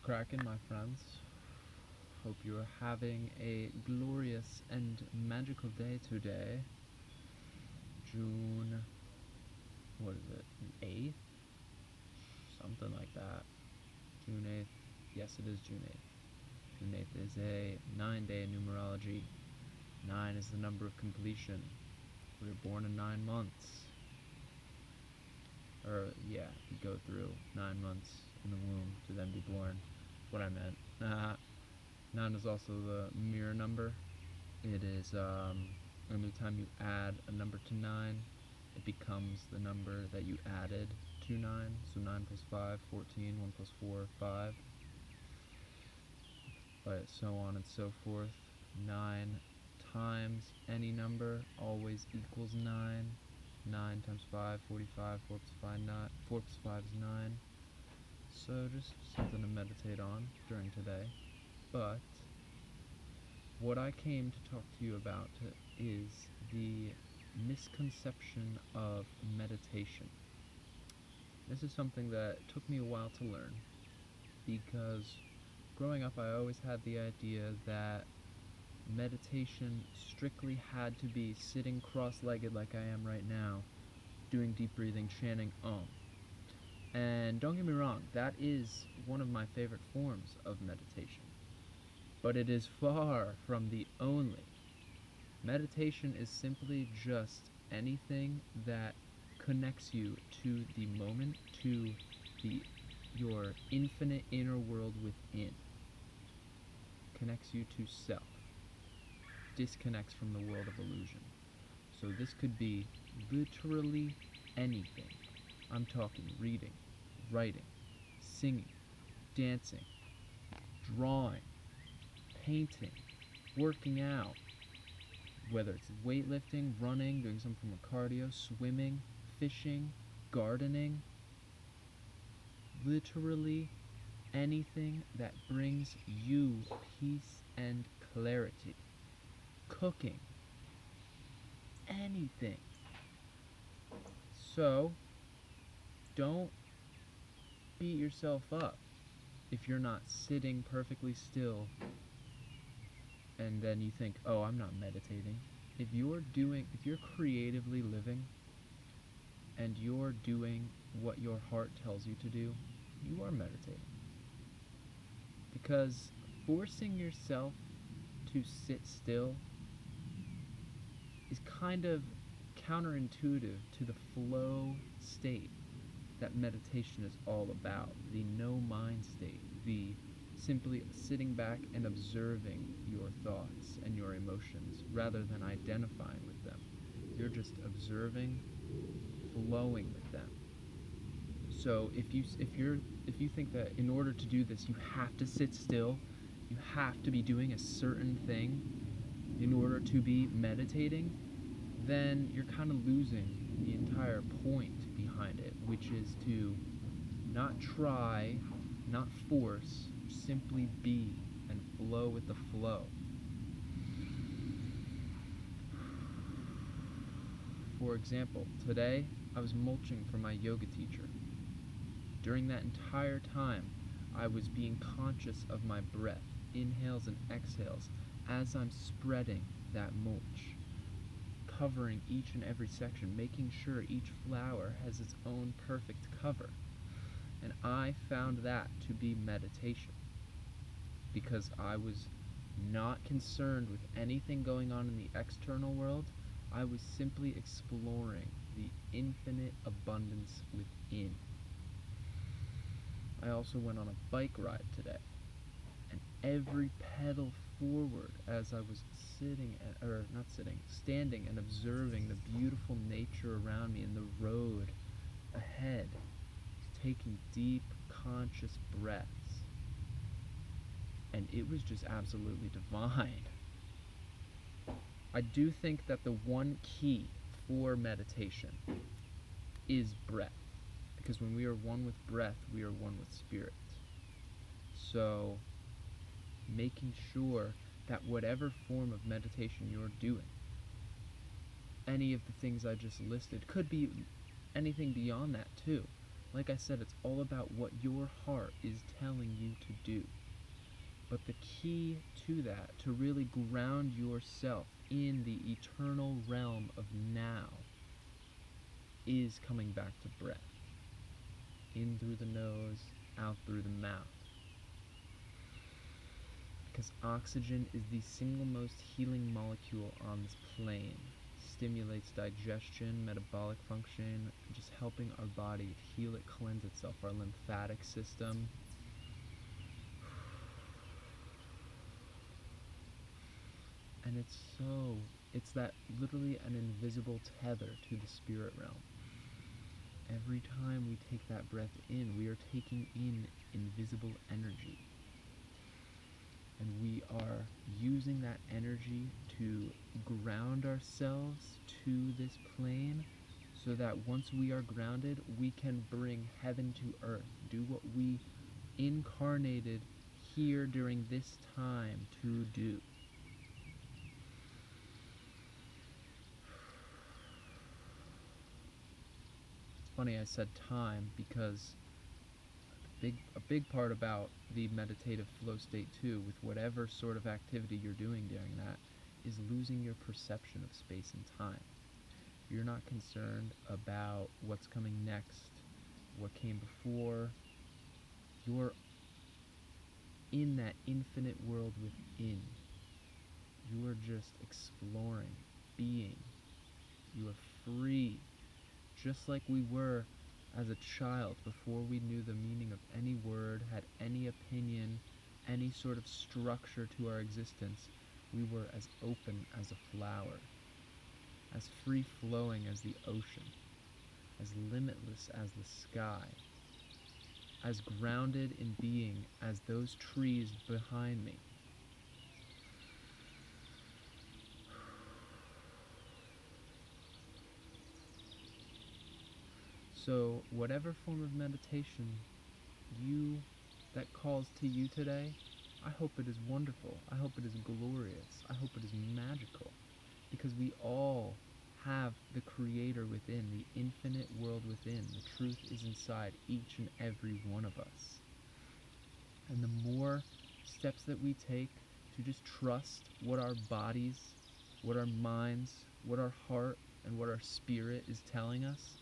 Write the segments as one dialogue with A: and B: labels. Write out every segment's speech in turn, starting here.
A: cracking, my friends? Hope you're having a glorious and magical day today. June, what is it, 8th? Something like that. June 8th. Yes, it is June 8th. June 8th is a 9-day numerology. 9 is the number of completion. We were born in 9 months. You go through 9 months in the womb to then be born. That's what I meant. 9 is also the mirror number. It is, anytime you add a number to 9, it becomes the number that you added to 9. So 9 plus 5, 14, 1 plus 4, 5. But so on and so forth. 9 times any number always equals 9. 9 times 5, 45, 4 plus 5, 9, 4 plus 5 is 9. So just something to meditate on during today. But what I came to talk to you about is the misconception of meditation. This is something that took me a while to learn, because growing up I always had the idea that meditation strictly had to be sitting cross-legged like I am right now, doing deep breathing, chanting Om. And don't get me wrong, that is one of my favorite forms of meditation. But it is far from the only. Meditation is simply just anything that connects you to the moment, to your infinite inner world within. Connects you to self. Disconnects from the world of illusion. So this could be literally anything. I'm talking reading, writing, singing, dancing, drawing, painting, working out, whether it's weightlifting, running, doing some form of cardio, swimming, fishing, gardening, literally anything that brings you peace and clarity. Cooking, anything. So, don't beat yourself up if you're not sitting perfectly still and then you think, oh, I'm not meditating. If you're creatively living and you're doing what your heart tells you to do, you are meditating. Because forcing yourself to sit still is kind of counterintuitive to the flow state that meditation is all about, the no mind state, the simply sitting back and observing your thoughts and your emotions rather than identifying with them. You're just observing, flowing with them. So if you think that in order to do this you have to sit still, you have to be doing a certain thing in order to be meditating, then you're kind of losing the entire point behind it, which is to not try, not force, simply be and flow with the flow. For example, today I was mulching for my yoga teacher. During that entire time, I was being conscious of my breath, inhales and exhales, as I'm spreading that mulch, covering each and every section, making sure each flower has its own perfect cover. And I found that to be meditation, because I was not concerned with anything going on in the external world. I was simply exploring the infinite abundance within. I also went on a bike ride today, and every pedal forward as I was standing and observing the beautiful nature around me and the road ahead, taking deep, conscious breaths. And it was just absolutely divine. I do think that the one key for meditation is breath. Because when we are one with breath, we are one with spirit. So, making sure that whatever form of meditation you're doing, any of the things I just listed, could be anything beyond that too. Like I said, it's all about what your heart is telling you to do. But the key to that, to really ground yourself in the eternal realm of now, is coming back to breath. In through the nose, out through the mouth. Because oxygen is the single most healing molecule on this plane. Stimulates digestion, metabolic function, just helping our body heal it, cleanse itself, our lymphatic system. And it's that literally an invisible tether to the spirit realm. Every time we take that breath in, we are taking in invisible energy. And we are using that energy to ground ourselves to this plane so that once we are grounded, we can bring heaven to earth, do what we incarnated here during this time to do. It's funny I said time because a big part about the meditative flow state too, with whatever sort of activity you're doing during that, is losing your perception of space and time. You're not concerned about what's coming next, what came before. You're in that infinite world within. You are just exploring, being. You are free, just like we were as a child before we knew the meaning of any word, had any opinion, any sort of structure to our existence. We were as open as a flower, as free-flowing as the ocean, as limitless as the sky, as grounded in being as those trees behind me. So whatever form of meditation that calls to you today, I hope it is wonderful. I hope it is glorious. I hope it is magical. Because we all have the Creator within, the infinite world within. The truth is inside each and every one of us. And the more steps that we take to just trust what our bodies, what our minds, what our heart, and what our spirit is telling us,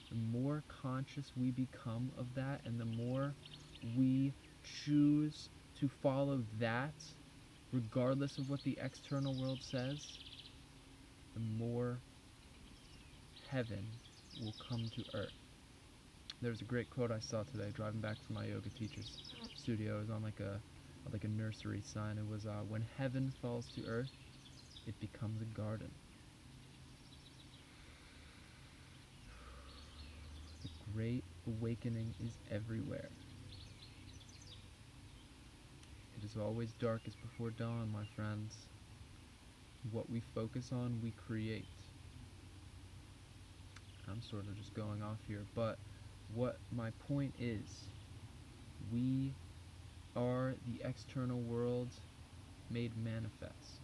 A: the more conscious we become of that, and the more we choose to follow that, regardless of what the external world says, the more heaven will come to earth. There's a great quote I saw today driving back from my yoga teacher's studio. It was on like a nursery sign. It was, when heaven falls to earth, it becomes a garden. The great awakening is everywhere. It is always darkest before dawn, my friends. What we focus on, we create. I'm sort of just going off here, but what my point is, we are the external world made manifest.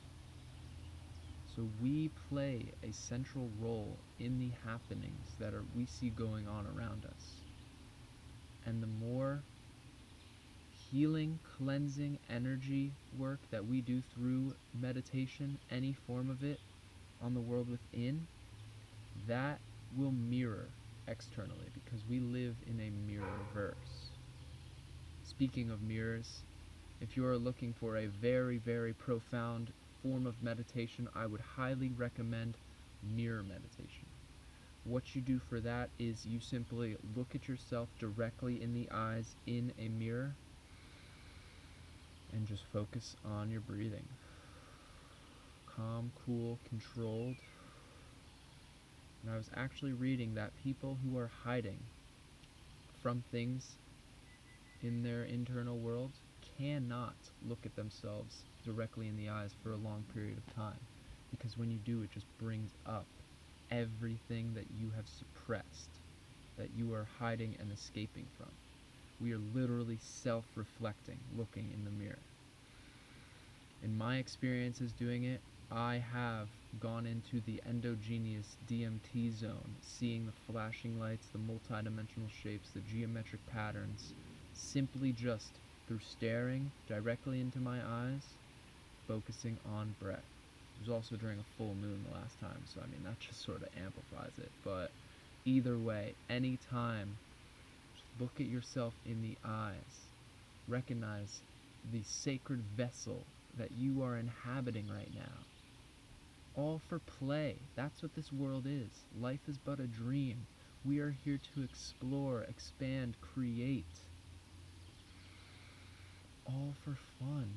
A: So we play a central role in the happenings that we see going on around us. And the more healing, cleansing energy work that we do through meditation, any form of it, on the world within, that will mirror externally, because we live in a mirror-verse. Speaking of mirrors, if you are looking for a very, very profound form of meditation, I would highly recommend mirror meditation. What you do for that is you simply look at yourself directly in the eyes in a mirror and just focus on your breathing. Calm, cool, controlled. And I was actually reading that people who are hiding from things in their internal world cannot look at themselves directly in the eyes for a long period of time, because when you do, it just brings up everything that you have suppressed, that you are hiding and escaping from. We are literally self-reflecting, looking in the mirror. In my experiences doing it, I have gone into the endogenous DMT zone, seeing the flashing lights, the multidimensional shapes, the geometric patterns, simply just through staring directly into my eyes, focusing on breath. It was also during a full moon the last time, so I mean that just sort of amplifies it. But either way, anytime, just look at yourself in the eyes. Recognize the sacred vessel that you are inhabiting right now. All for play. That's what this world is. Life is but a dream. We are here to explore, expand, create. All for fun.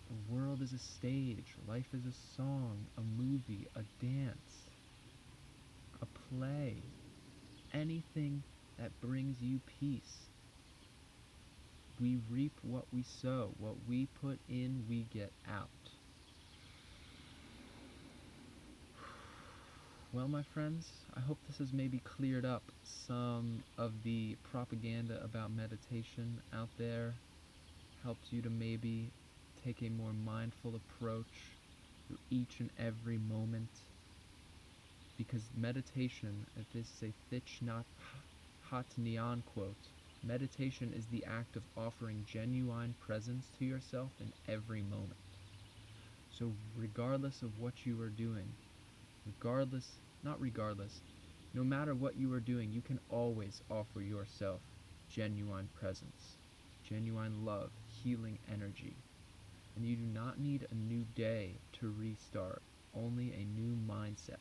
A: The world is a stage. Life is a song, a movie, a dance, a play. Anything that brings you peace. We reap what we sow. What we put in, we get out. Well, my friends, I hope this has maybe cleared up some of the propaganda about meditation out there, helps you to maybe take a more mindful approach through each and every moment, because meditation, if this is a Thich Nhat Hanh Nyan quote, meditation is the act of offering genuine presence to yourself in every moment. So regardless of what you are doing, no matter what you are doing, you can always offer yourself genuine presence, genuine love, healing energy. And you do not need a new day to restart, only a new mindset.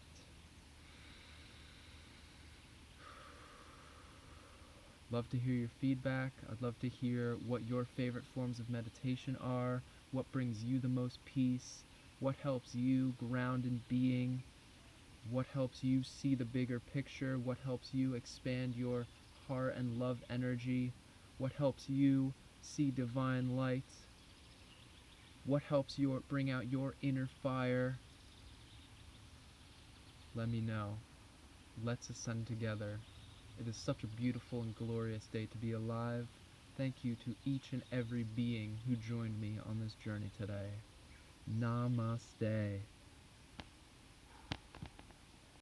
A: Love to hear your feedback. I'd love to hear what your favorite forms of meditation are, what brings you the most peace, what helps you ground in being, what helps you see the bigger picture, what helps you expand your heart and love energy, what helps you see divine light, what helps you bring out your inner fire. Let me know. Let's ascend together. It is such a beautiful and glorious day to be alive. Thank you to each and every being who joined me on this journey today. Namaste.